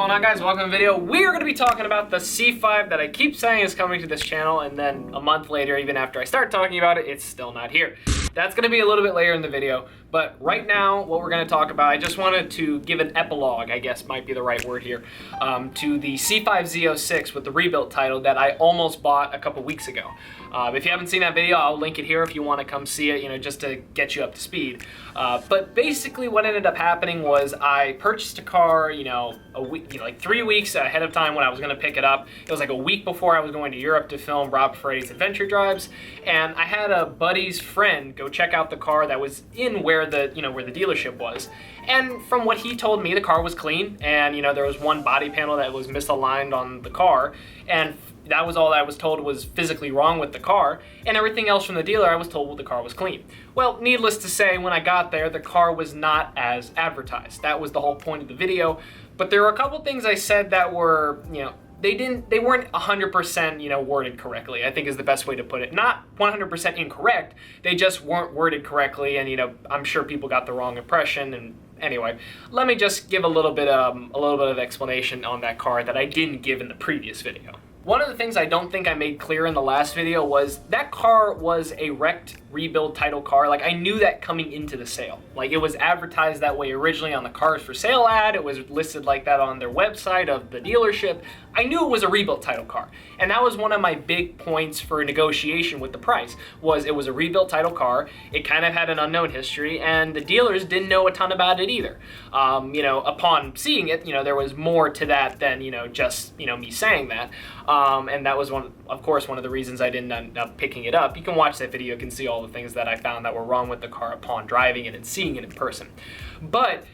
going on, guys? Welcome to the video. We are going to be talking about the C5 that I keep saying is coming to this channel, and then a month later, even after I start talking about it, it's still not here. That's going to be a little bit later in the video, but right now, what we're going to talk about, I just wanted to give an epilogue, I guess might be the right word here, to the C5 Z06 with the rebuilt title that I almost bought a couple weeks ago. If you haven't seen that video, I'll link it here if you want to come see it, just to get you up to speed. But basically what ended up happening was I purchased a car, a week, like 3 weeks ahead of time when I was going to pick it up. It was like a week before I was going to Europe to film Rob Freddy's Adventure Drives, and I had a buddy's friend go check out the car that was in where the dealership was. And from what he told me, the car was clean, and there was one body panel that was misaligned on the car, and that was all I was told was physically wrong with the car, and everything else from the dealer I was told the car was clean. Well, needless to say, when I got there, the car was not as advertised. That was the whole point of the video. But there were a couple things I said that were, they weren't 100%, worded correctly, I think is the best way to put it. Not 100% incorrect, they just weren't worded correctly, and I'm sure people got the wrong impression. And anyway, let me just give a little bit of explanation on that car that I didn't give in the previous video. One of the things I don't think I made clear in the last video was that car was a wrecked rebuild title car. Like, I knew that coming into the sale. Like, it was advertised that way originally on the cars for sale ad. It was listed like that on their website of the dealership. I knew it was a rebuilt title car. And that was one of my big points for negotiation with the price, was it was a rebuilt title car. It kind of had an unknown history, and the dealers didn't know a ton about it either. Upon seeing it, there was more to that than, just, me saying that. And that was of course, one of the reasons I didn't end up picking it up. You can watch that video, you can see all the things that I found that were wrong with the car upon driving it and seeing it in person. But,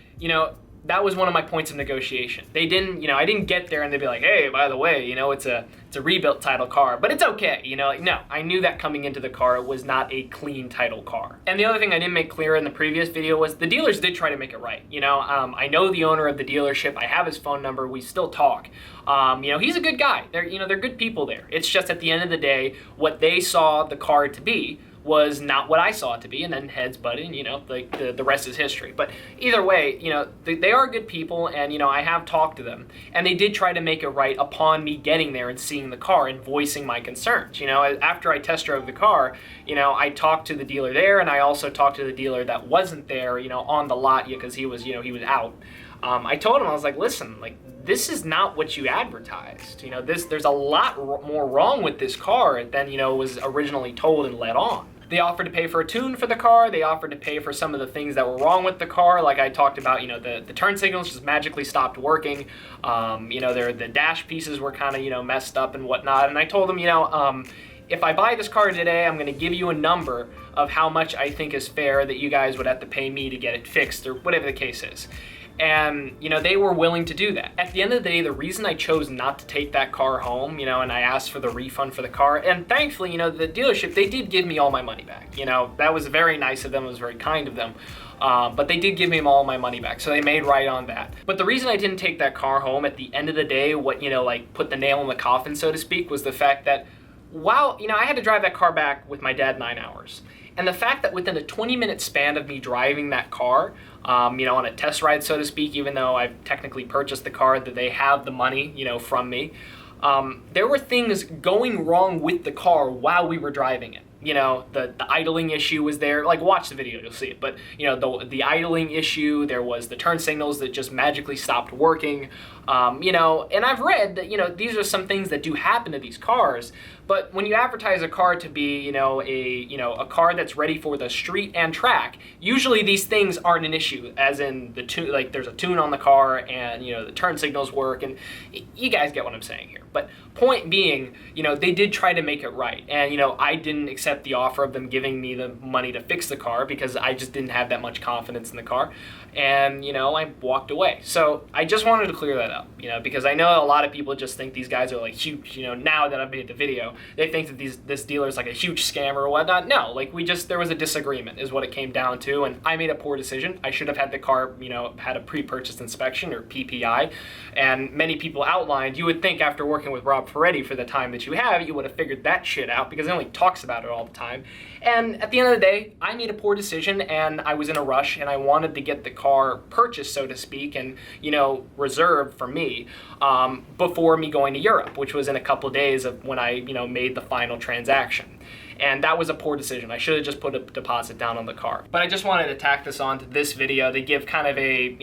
that was one of my points of negotiation. They didn't, I didn't get there and they'd be like, hey, by the way, it's a rebuilt title car, but it's okay, no, I knew that coming into the car, it was not a clean title car. And the other thing I didn't make clear in the previous video was the dealers did try to make it right. I know the owner of the dealership, I have his phone number, we still talk. He's a good guy. They're good people there. It's just at the end of the day, what they saw the car to be was not what I saw it to be, and then heads butted, like the rest is history. But either way, they are good people, and I have talked to them, and they did try to make it right upon me getting there and seeing the car and voicing my concerns. After I test drove the car, I talked to the dealer there, and I also talked to the dealer that wasn't there, on the lot, because he was out. I told him, I was like, listen, this is not what you advertised. There's a lot more wrong with this car than, was originally told and let on. They offered to pay for a tune for the car. They offered to pay for some of the things that were wrong with the car. Like I talked about, the turn signals just magically stopped working. The dash pieces were kind of, messed up and whatnot. And I told them, if I buy this car today, I'm going to give you a number of how much I think is fair that you guys would have to pay me to get it fixed, or whatever the case is. And, they were willing to do that. At the end of the day, the reason I chose not to take that car home, and I asked for the refund for the car, and thankfully, the dealership, they did give me all my money back. That was very nice of them, it was very kind of them. But they did give me all my money back, so they made right on that. But the reason I didn't take that car home at the end of the day, what, put the nail in the coffin, so to speak, was the fact that while, I had to drive that car back with my dad 9 hours. And the fact that within a 20-minute span of me driving that car, on a test ride, so to speak, even though I've technically purchased the car, that they have the money, from me, there were things going wrong with the car while we were driving it. The idling issue was there. Like, watch the video, you'll see it. But, the idling issue, there was the turn signals that just magically stopped working. And I've read that, these are some things that do happen to these cars. But when you advertise a car to be, a car that's ready for the street and track, usually these things aren't an issue, as in the tune, like there's a tune on the car and, the turn signals work, and you guys get what I'm saying here. But point being, they did try to make it right. And, I didn't accept the offer of them giving me the money to fix the car because I just didn't have that much confidence in the car. And, I walked away. So I just wanted to clear that up, because I know a lot of people just think these guys are like huge, now that I've made the video, they think that this dealer is like a huge scammer or whatnot. No, there was a disagreement is what it came down to, and I made a poor decision. I should have had the car, had a pre-purchase inspection, or PPI, and many people outlined, you would think after working with Rob Freddy for the time that you have, you would have figured that shit out, because he only talks about it all all the time. And at the end of the day, I made a poor decision and I was in a rush and I wanted to get the car purchased, so to speak, and, you know, reserved for me before me going to Europe, which was in a couple of days of when I, you know, made the final transaction. And that was a poor decision. I should have just put a deposit down on the car. But I just wanted to tack this onto this video to give kind of a,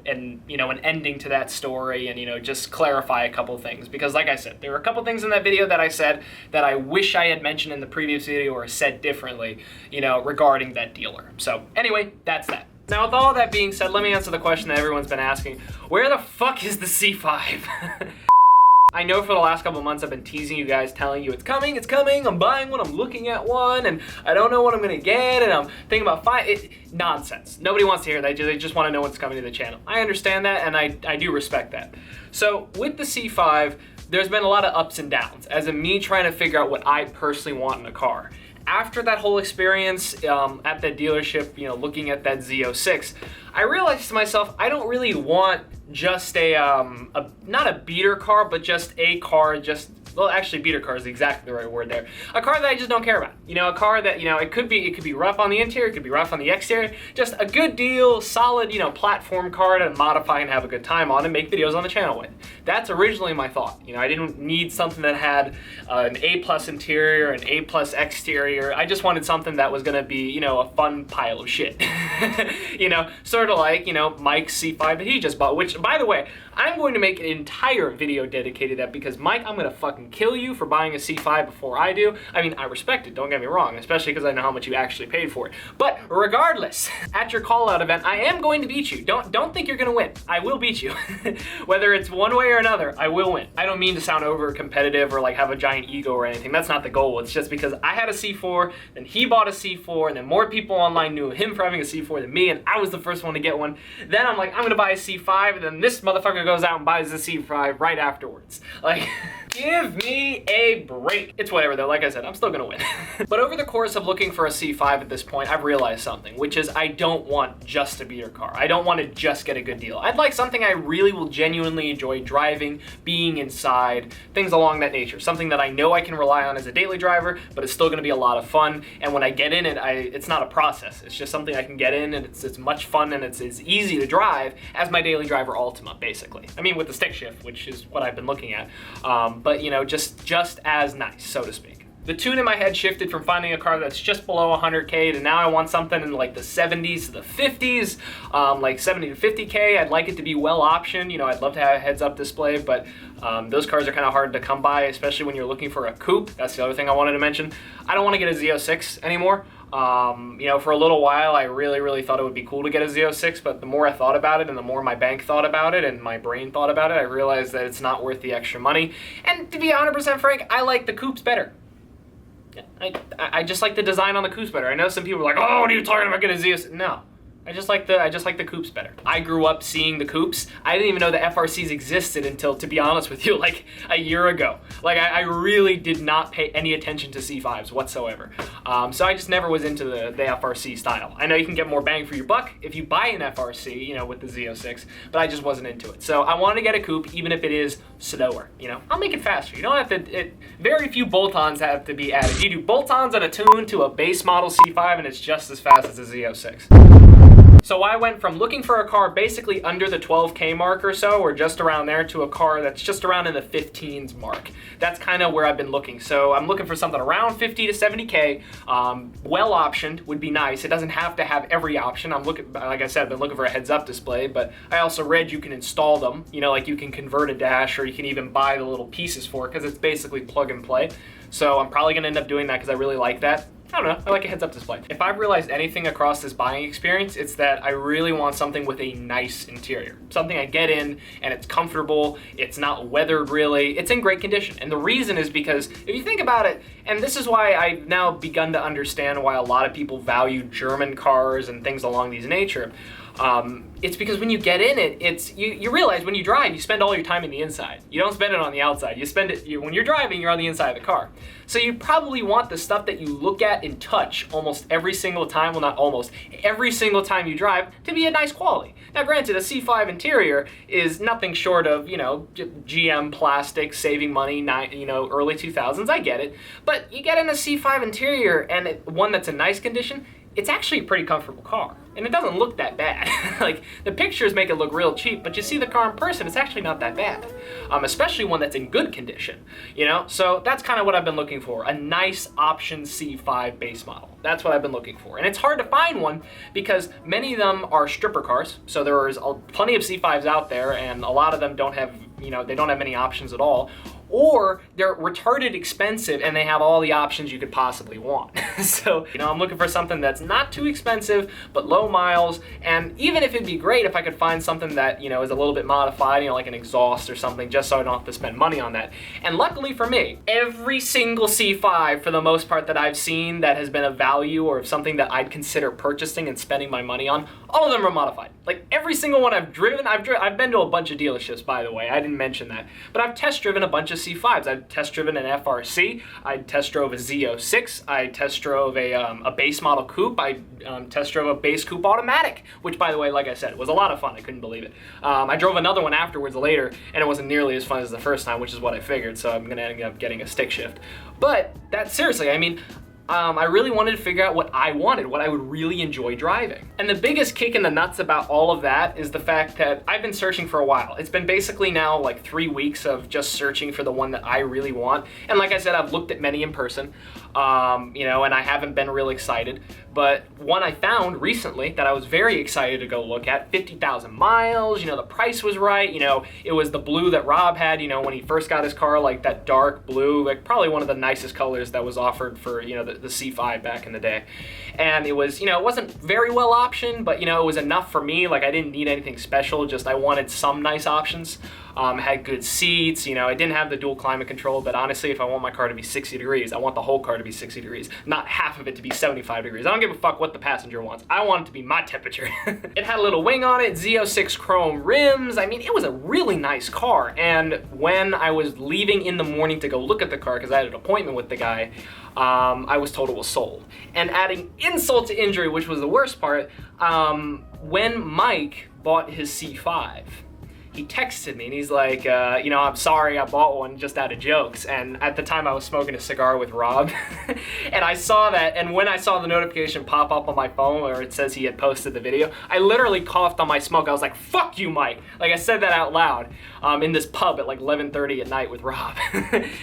an ending to that story and, just clarify a couple things. Because like I said, there were a couple things in that video that I said that I wish I had mentioned in the previous video or said differently, regarding that dealer. So anyway, that's that. Now with all that being said, let me answer the question that everyone's been asking. Where the fuck is the C5? I know for the last couple months I've been teasing you guys, telling you it's coming, I'm buying one, I'm looking at one, and I don't know what I'm gonna get, and I'm thinking about nonsense. Nobody wants to hear that, they just wanna know what's coming to the channel. I understand that, and I do respect that. So with the C5, there's been a lot of ups and downs, as in me trying to figure out what I personally want in a car. After that whole experience at that dealership, looking at that Z06, I realized to myself, I don't really want just not a beater car, but just a car, well, actually, beater car is exactly the right word there. A car that I just don't care about. A car that, it could be rough on the interior, it could be rough on the exterior. Just a good deal, solid, platform car to modify and have a good time on and make videos on the channel with. That's originally my thought. I didn't need something that had an A+ interior, an A+ exterior. I just wanted something that was gonna be, a fun pile of shit. Sort of like, Mike's C5 that he just bought, which, by the way, I'm going to make an entire video dedicated to that because, Mike, I'm gonna fucking kill you for buying a C5 before I do. I mean, I respect it, don't get me wrong, especially because I know how much you actually paid for it. But regardless, at your call-out event, I am going to beat you. Don't think you're gonna win. I will beat you. Whether it's one way or another, I will win. I don't mean to sound over competitive or like have a giant ego or anything. That's not the goal. It's just because I had a C4, then he bought a C4, and then more people online knew him for having a C4 than me, and I was the first one to get one. Then I'm like, I'm gonna buy a C5, and then this motherfucker goes out and buys the C5 right afterwards. Like, give me a break. It's whatever though, like I said, I'm still gonna win. But over the course of looking for a C5 at this point, I've realized something, which is I don't want just a beater car. I don't want to just get a good deal. I'd like something I really will genuinely enjoy driving, being inside, things along that nature. Something that I know I can rely on as a daily driver, but it's still gonna be a lot of fun. And when I get in it, it's not a process. It's just something I can get in and it's much fun and it's as easy to drive as my daily driver Ultima, basically. I mean, with the stick shift, which is what I've been looking at. But just as nice, so to speak. The tune in my head shifted from finding a car that's just below 100K to now I want something in like the 70s to the 50s, like 70 to 50K. I'd like it to be well optioned. I'd love to have a heads-up display, but those cars are kind of hard to come by, especially when you're looking for a coupe. That's the other thing I wanted to mention. I don't want to get a Z06 anymore. For a little while, I really thought it would be cool to get a Z06, but the more I thought about it and the more my bank thought about it and my brain thought about it, I realized that it's not worth the extra money. And to be 100% frank, I like the coupes better. I just like the design on the coupes better. I know some people are like, oh, what are you talking about getting a Z06? No. I just like the coupes better. I grew up seeing the coupes. I didn't even know the FRCs existed until, to be honest with you, like a year ago. Like I really did not pay any attention to C5s whatsoever. So I just never was into the FRC style. I know you can get more bang for your buck if you buy an FRC, with the Z06, but I just wasn't into it. So I wanted to get a coupe, even if it is slower. I'll make it faster. You don't have to. Very few bolt-ons have to be added. You do bolt-ons and a tune to a base model C5, and it's just as fast as a Z06. So I went from looking for a car basically under the 12K mark or so, or just around there, to a car that's just around in the 15s mark. That's kind of where I've been looking. So I'm looking for something around 50 to 70K. Well optioned would be nice. It doesn't have to have every option. I'm looking, like I said, I've been looking for a heads-up display, but I also read you can install them. Like you can convert a dash, or you can even buy the little pieces for it, because it's basically plug and play. So I'm probably gonna end up doing that because I really like that. I don't know, I like a heads-up display. If I've realized anything across this buying experience, it's that I really want something with a nice interior. Something I get in and it's comfortable, it's not weathered really, it's in great condition. And the reason is because if you think about it, and this is why I've now begun to understand why a lot of people value German cars and things along these nature. It's because when you get in it, you realize when you drive, you spend all your time in the inside. You don't spend it on the outside. You spend it, when you're driving, you're on the inside of the car. So you probably want the stuff that you look at and touch almost every single time, well not almost, every single time you drive to be a nice quality. Now granted, a C5 interior is nothing short of, you know, GM plastic, saving money, you know, early 2000s, I get it. But you get in a C5 interior and one that's in nice condition, it's actually a pretty comfortable car. And it doesn't look that bad. Like, the pictures make it look real cheap, but you see the car in person, it's actually not that bad. Especially one that's in good condition, you know? So that's kind of what I've been looking for, a nice option C5 base model. That's what I've been looking for. And it's hard to find one because many of them are stripper cars. So there is plenty of C5s out there, and a lot of them don't have, you know, they don't have many options at all. Or they're retarded expensive and they have all the options you could possibly want. So, you know, I'm looking for something that's not too expensive, but low miles. And even if it'd be great if I could find something that, you know, is a little bit modified, you know, like an exhaust or something, just so I don't have to spend money on that. And luckily for me, every single C5, for the most part, that I've seen that has been of value or something that I'd consider purchasing and spending my money on, all of them are modified. Like every single one I've driven, I've been to a bunch of dealerships, by the way, I didn't mention that, but I've test driven a bunch of C5s. I've test driven an FRC, I test drove a Z06, I test drove a base model coupe, I test drove a base coupe automatic, which by the way, like I said, it was a lot of fun, I couldn't believe it. I drove another one afterwards later, and it wasn't nearly as fun as the first time, which is what I figured, so I'm gonna end up getting a stick shift. But that, seriously, I mean, I really wanted to figure out what I wanted, what I would really enjoy driving. And the biggest kick in the nuts about all of that is the fact that I've been searching for a while. It's been basically now like 3 weeks of just searching for the one that I really want. And like I said, I've looked at many in person, you know, and I haven't been real excited. But one I found recently that I was very excited to go look at, 50,000 miles, you know, the price was right, you know, it was the blue that Rob had, you know, when he first got his car, like that dark blue, like probably one of the nicest colors that was offered for, you know, the C5 back in the day. And it was, you know, it wasn't very well optioned, but, you know, it was enough for me. Like, I didn't need anything special, just I wanted some nice options. Had good seats, you know, I didn't have the dual climate control, but honestly, if I want my car to be 60 degrees, I want the whole car to be 60 degrees, not half of it to be 75 degrees. I don't give a fuck what the passenger wants. I want it to be my temperature. It had a little wing on it, Z06 chrome rims. I mean, it was a really nice car. And when I was leaving in the morning to go look at the car, because I had an appointment with the guy, I was told it was sold. And adding insult to injury, which was the worst part, when Mike bought his C5, he texted me and he's like, you know, I'm sorry I bought one just out of jokes. And at the time I was smoking a cigar with Rob and I saw that, and when I saw the notification pop up on my phone where it says he had posted the video, I literally coughed on my smoke. I was like, fuck you, Mike. Like, I said that out loud in this pub at like 11:30 at night with Rob.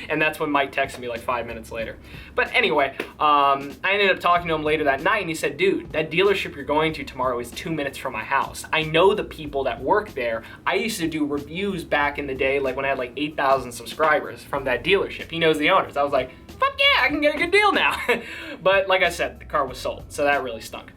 And that's when Mike texted me like 5 minutes later. But anyway, I ended up talking to him later that night and he said, dude, that dealership you're going to tomorrow is 2 minutes from my house. I know the people that work there. I used to do reviews back in the day, like when I had like 8,000 subscribers from that dealership. He knows the owners. I was like, fuck yeah, I can get a good deal now. But like I said, the car was sold, so that really stunk.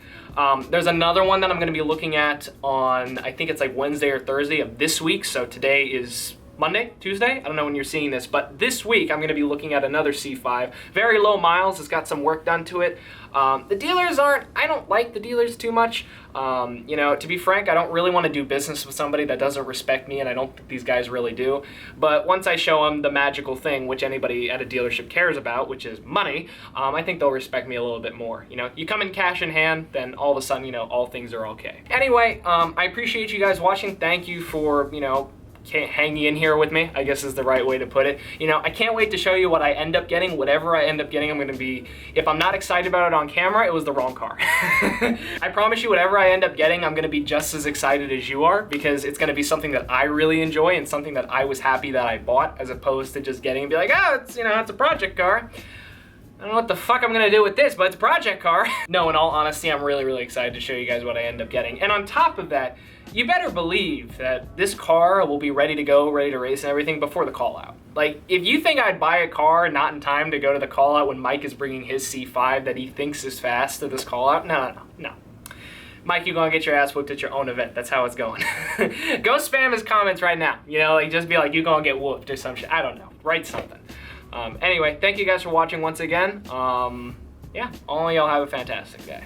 There's another one that I'm gonna be looking at on, I think it's like Wednesday or Thursday of this week. So today is Monday, Tuesday? I don't know when you're seeing this, but this week I'm gonna be looking at another C5. Very low miles, it's got some work done to it. The dealers I don't like the dealers too much. You know, to be frank, I don't really want to do business with somebody that doesn't respect me, and I don't think these guys really do. But once I show them the magical thing, which anybody at a dealership cares about, which is money, I think they'll respect me a little bit more. You know, you come in cash in hand, then all of a sudden, you know, all things are okay. Anyway, I appreciate you guys watching. Thank you for, you know, hanging in here with me, I guess is the right way to put it. You know, I can't wait to show you what I end up getting. Whatever I end up getting, I'm gonna be, if I'm not excited about it on camera, it was the wrong car. I promise you, whatever I end up getting, I'm gonna be just as excited as you are, because it's gonna be something that I really enjoy and something that I was happy that I bought, as opposed to just getting and be like, oh, it's, you know, it's a project car. I don't know what the fuck I'm gonna do with this, but it's a project car. No, in all honesty, I'm really, really excited to show you guys what I end up getting. And on top of that, you better believe that this car will be ready to go, ready to race and everything before the call out. Like, if you think I'd buy a car not in time to go to the call out when Mike is bringing his C5 that he thinks is fast to this call out, no. Mike, you're gonna get your ass whooped at your own event. That's how it's going. Go spam his comments right now. You know, like, just be like, you're gonna get whooped or some shit. I don't know. Write something. Anyway, thank you guys for watching once again. Yeah, all of y'all have a fantastic day.